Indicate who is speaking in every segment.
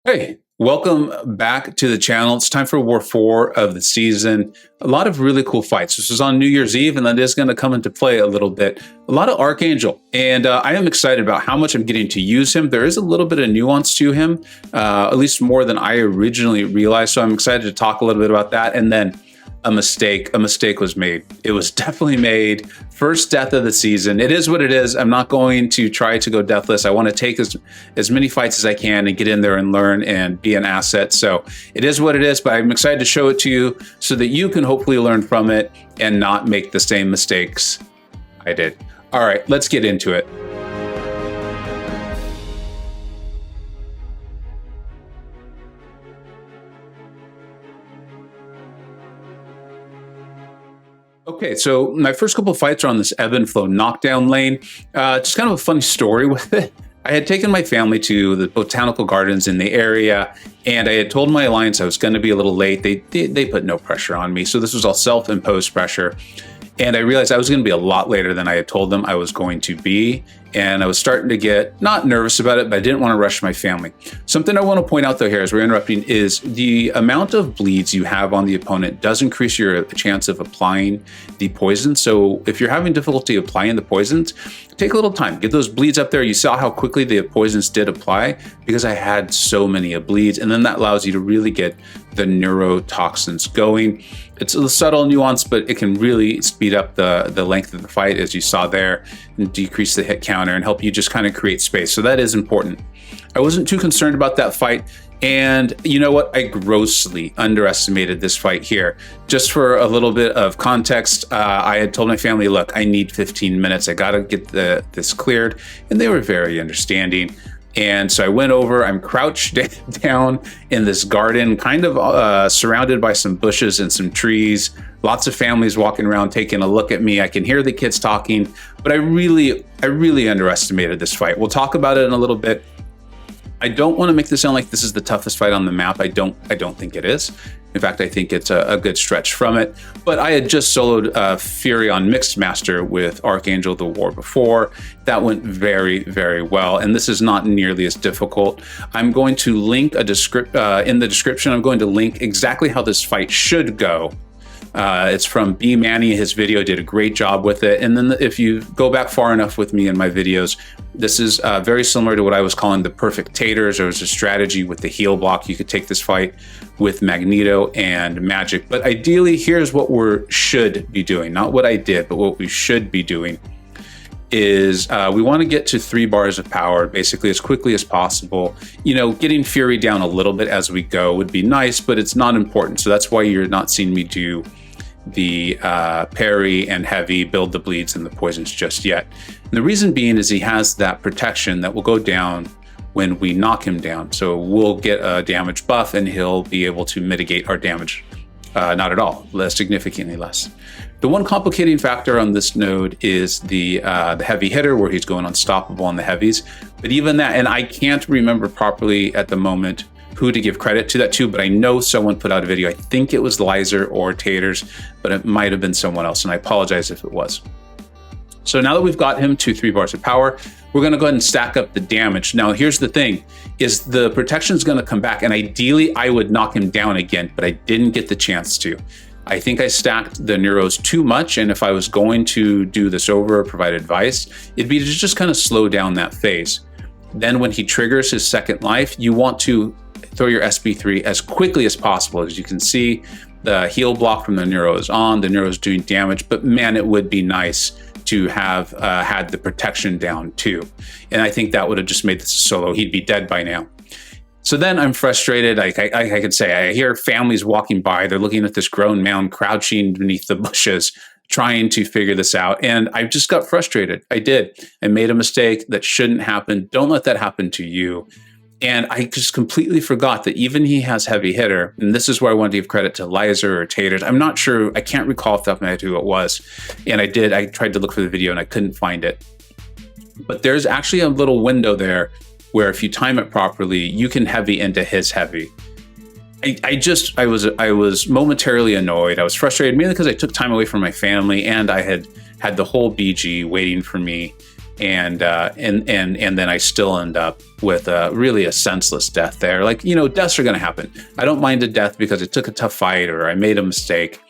Speaker 1: Hey, welcome back to the channel. It's time for War 4 of the season. A lot of really cool fights. This was on New Year's Eve, and that is going to come into play a little bit. A lot of Archangel, and I am excited about how much I'm getting to use him. There is a little bit of nuance to him, at least more than I originally realized, so I'm excited to talk a little bit about that. And then a mistake was made. It was definitely made. First death of the season. It is what it is. I'm not going to try to go deathless. I want to take as many fights as I can and get in there and learn and be an asset. So it is what it is, but I'm excited to show it to you so that you can hopefully learn from it and not make the same mistakes I did. All right, let's get into it. Okay, so my first couple of fights are on this ebb and flow knockdown lane. Just kind of a funny story with it. I had taken my family to the botanical gardens in the area, and I had told my alliance I was going to be a little late. They put no pressure on me, so this was all self-imposed pressure. And I realized I was going to be a lot later than I had told them I was going to be. And I was starting to get not nervous about it, but I didn't want to rush my family. Something I want to point out though here as we're interrupting is the amount of bleeds you have on the opponent does increase your chance of applying the poison. So if you're having difficulty applying the poisons, take a little time, get those bleeds up there. You saw how quickly the poisons did apply because I had so many bleeds. And then that allows you to really get the neurotoxins going. It's a subtle nuance, but it can really speed up the length of the fight, as you saw there, and decrease the hit counter and help you just kind of create space. So that is important. I wasn't too concerned about that fight. And you know what? I grossly underestimated this fight here. Just for a little bit of context, I had told my family, look, I need 15 minutes. I got to get this cleared. And they were very understanding. And so I went over, I'm crouched down in this garden, kind of surrounded by some bushes and some trees, lots of families walking around, taking a look at me. I can hear the kids talking, but I really underestimated this fight. We'll talk about it in a little bit. I don't want to make this sound like this is the toughest fight on the map. I don't think it is. In fact, I think it's a good stretch from it. But I had just soloed Fury on Mixed Master with Archangel the War before. That went very, very well. And this is not nearly as difficult. I'm going to link in the description, I'm going to link exactly how this fight should go. It's from B Manny. His video did a great job with it. And then if you go back far enough with me in my videos, this is very similar to what I was calling the perfect taters. There was a strategy with the heal block. You could take this fight with Magneto and Magic. But ideally, here's what we should be doing. Not what I did, but what we should be doing is we want to get to 3 bars of power basically as quickly as possible. You know, getting Fury down a little bit as we go would be nice, but it's not important. So that's why you're not seeing me do the parry and heavy, build the bleeds and the poisons just yet. And the reason being is he has that protection that will go down when we knock him down. So we'll get a damage buff and he'll be able to mitigate our damage. Not at all, significantly less. The one complicating factor on this node is the heavy hitter, where he's going unstoppable on the heavies. But even that, and I can't remember properly at the moment who to give credit to that to, but I know someone put out a video. I think it was Lizer or Taters, but it might have been someone else, and I apologize if it was. So now that we've got him to 3 bars of power, we're going to go ahead and stack up the damage. Now, here's the thing, is the protection is going to come back, and ideally I would knock him down again, but I didn't get the chance to. I think I stacked the neuros too much, and if I was going to do this over or provide advice, it'd be to just kind of slow down that phase. Then when he triggers his second life, you want to throw your SB3 as quickly as possible. As you can see, the heal block from the neuro is on, the neuro is doing damage, but man, it would be nice to have had the protection down too. And I think that would have just made this a solo. He'd be dead by now. So then I'm frustrated. I could say, I hear families walking by. They're looking at this grown man crouching beneath the bushes, trying to figure this out. And I just got frustrated. I did. I made a mistake that shouldn't happen. Don't let that happen to you. And I just completely forgot that even he has heavy hitter. And this is where I wanted to give credit to Lizer or Taters. I'm not sure. I can't recall off the top of my head who it was. And I tried to look for the video and I couldn't find it. But there's actually a little window there where if you time it properly, you can heavy into his heavy. I was momentarily annoyed. I was frustrated mainly because I took time away from my family and I had the whole BG waiting for me. and then I still end up with really a senseless death there. Like, deaths are going to happen. I don't mind a death because it took a tough fight or I made a mistake.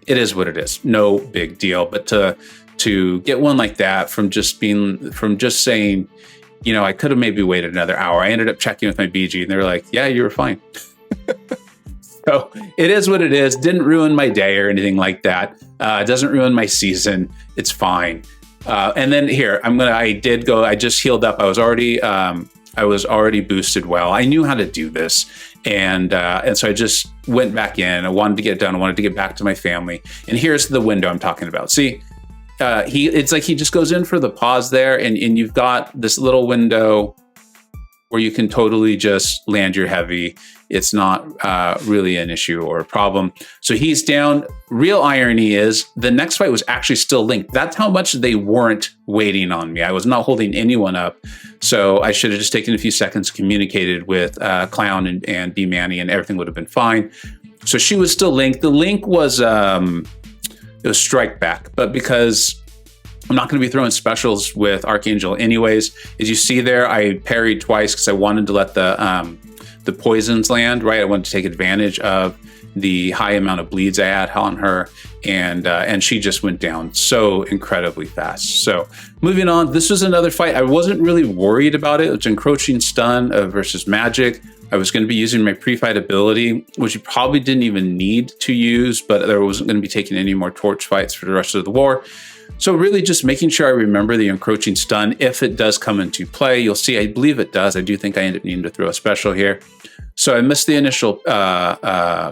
Speaker 1: It is what it is. No big deal. But to get one like that from just saying, I could have maybe waited another hour. I ended up checking with my BG and they were like, yeah, you were fine. So it is what it is. Didn't ruin my day or anything like that. It doesn't ruin my season. It's fine. And then here, I just healed up. I was already boosted well. I knew how to do this. And so I just went back in. I wanted to get it done. I wanted to get back to my family. And here's the window I'm talking about. See, it's like he just goes in for the pause there, and you've got this little window where you can totally just land your heavy. It's not really an issue or a problem. So he's down. Real irony is the next fight was actually still linked. That's how much they weren't waiting on me. I was not holding anyone up. So I should have just taken a few seconds, communicated with Clown and B Manny, and everything would have been fine. So she was still linked. The link was it was strike back, but because I'm not going to be throwing specials with Archangel anyways, as you see there, I parried twice because I wanted to let the poisons land, right? I wanted to take advantage of the high amount of bleeds I had on her, and she just went down so incredibly fast. So moving on, this was another fight. I wasn't really worried about it. It was encroaching stun versus magic. I was going to be using my pre-fight ability, which you probably didn't even need to use, but there wasn't going to be taking any more torch fights for the rest of the war. So really just making sure I remember the encroaching stun if it does come into play. You'll see, I believe it does. I do think I end up needing to throw a special here. So I missed the initial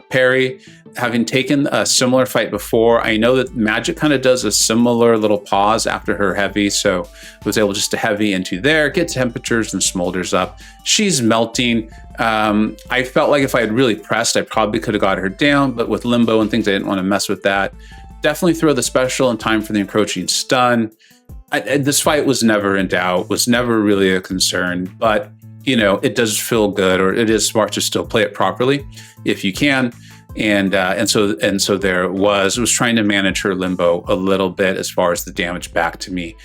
Speaker 1: parry. Having taken a similar fight before, I know that Magic kind of does a similar little pause after her heavy. So I was able just to heavy into there, get temperatures and smolders up. She's melting. I felt like if I had really pressed, I probably could have got her down, but with limbo and things, I didn't want to mess with that. Definitely throw the special in time for the encroaching stun. This fight was never in doubt, was never really a concern, but it does feel good, or it is smart to still play it properly if you can. And so there it was trying to manage her limbo a little bit as far as the damage back to me.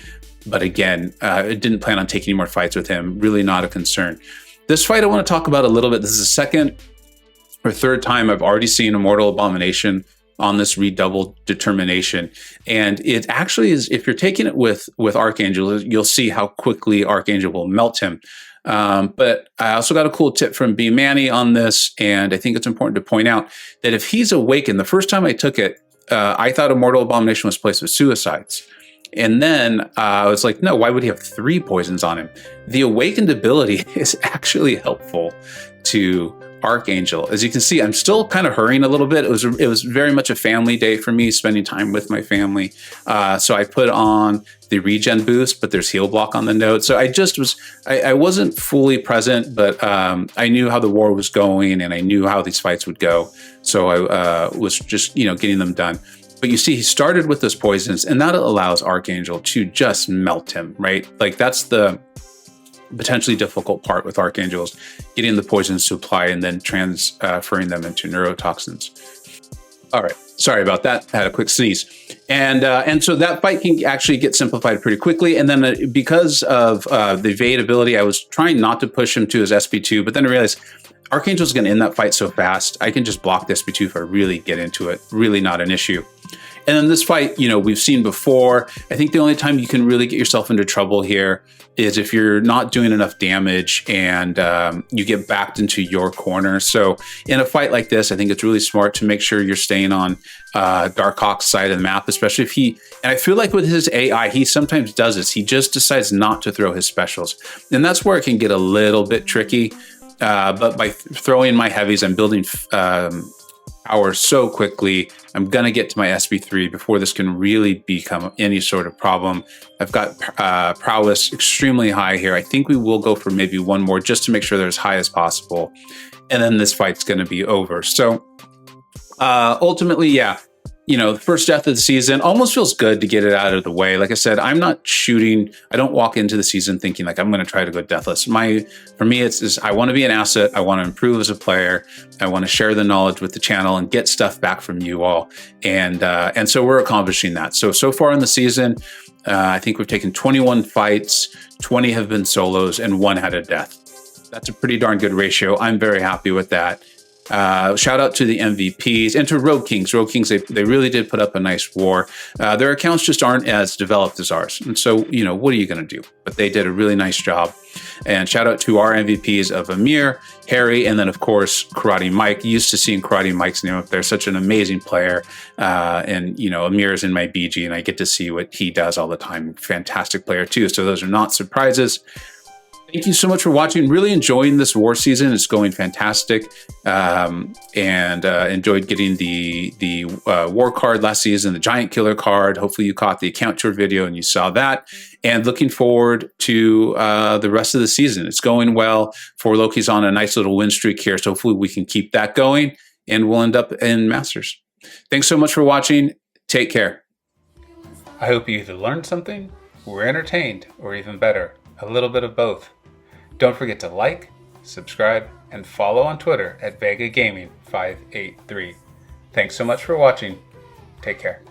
Speaker 1: But again, I didn't plan on taking any more fights with him. Really not a concern. This fight I want to talk about a little bit. This is the second or third time I've already seen Immortal Abomination on this redoubled determination. And it actually is, if you're taking it with Archangel, you'll see how quickly Archangel will melt him. But I also got a cool tip from B Manny on this, and I think it's important to point out that if he's awakened, the first time I took it, I thought Immortal Abomination was placed with suicides. And then I was like, no, why would he have 3 poisons on him? The awakened ability is actually helpful to Archangel. As you can see, I'm still kind of hurrying a little bit. It was very much a family day for me, spending time with my family. So I put on the regen boost, but there's heal block on the note. So I wasn't fully present, but I knew how the war was going and I knew how these fights would go. So I was just, getting them done. But you see, he started with those poisons, and that allows Archangel to just melt him, right? Like that's the potentially difficult part with Archangels, getting the poisons to apply and then transferring them into neurotoxins. All right, sorry about that. I had a quick sneeze. And so that fight can actually get simplified pretty quickly. And then because of the evade ability, I was trying not to push him to his SP2, but then I realized Archangel's going to end that fight so fast, I can just block the SP2 if I really get into it. Really not an issue. And then this fight, we've seen before. I think the only time you can really get yourself into trouble here is if you're not doing enough damage and you get backed into your corner. So in a fight like this, I think it's really smart to make sure you're staying on Darkhawk's side of the map, especially if and I feel like with his AI, he sometimes does this. He just decides not to throw his specials. And that's where it can get a little bit tricky. But by throwing my heavies, I'm building power so quickly. I'm going to get to my SP3 before this can really become any sort of problem. I've got prowess extremely high here. I think we will go for maybe one more just to make sure they're as high as possible. And then this fight's going to be over. So ultimately, yeah, the first death of the season almost feels good to get it out of the way. Like I said, I'm not shooting. I don't walk into the season thinking like I'm going to try to go deathless. For me, it's I want to be an asset. I want to improve as a player. I want to share the knowledge with the channel and get stuff back from you all. And so we're accomplishing that. So far in the season, I think we've taken 21 fights, 20 have been solos, and 1 had a death. That's a pretty darn good ratio. I'm very happy with that. Shout out to the MVPs and to Rogue Kings. Rogue Kings, they really did put up a nice war. Their accounts just aren't as developed as ours. And so, what are you going to do? But they did a really nice job. And shout out to our MVPs of Amir, Harry, and then, of course, Karate Mike. Used to seeing Karate Mike's name up there. Such an amazing player. And, Amir is in my BG, and I get to see what he does all the time. Fantastic player, too. So those are not surprises. Thank you so much for watching. Really enjoying this war season. It's going fantastic. And enjoyed getting the war card last season, the giant killer card. Hopefully you caught the account tour video and you saw that. And looking forward to the rest of the season. It's going well. For Loki's on a nice little win streak here. So hopefully we can keep that going and we'll end up in Masters. Thanks so much for watching. Take care. I hope you either learned something, were entertained, or even better, a little bit of both. Don't forget to like, subscribe, and follow on Twitter at VegaGaming583. Thanks so much for watching. Take care.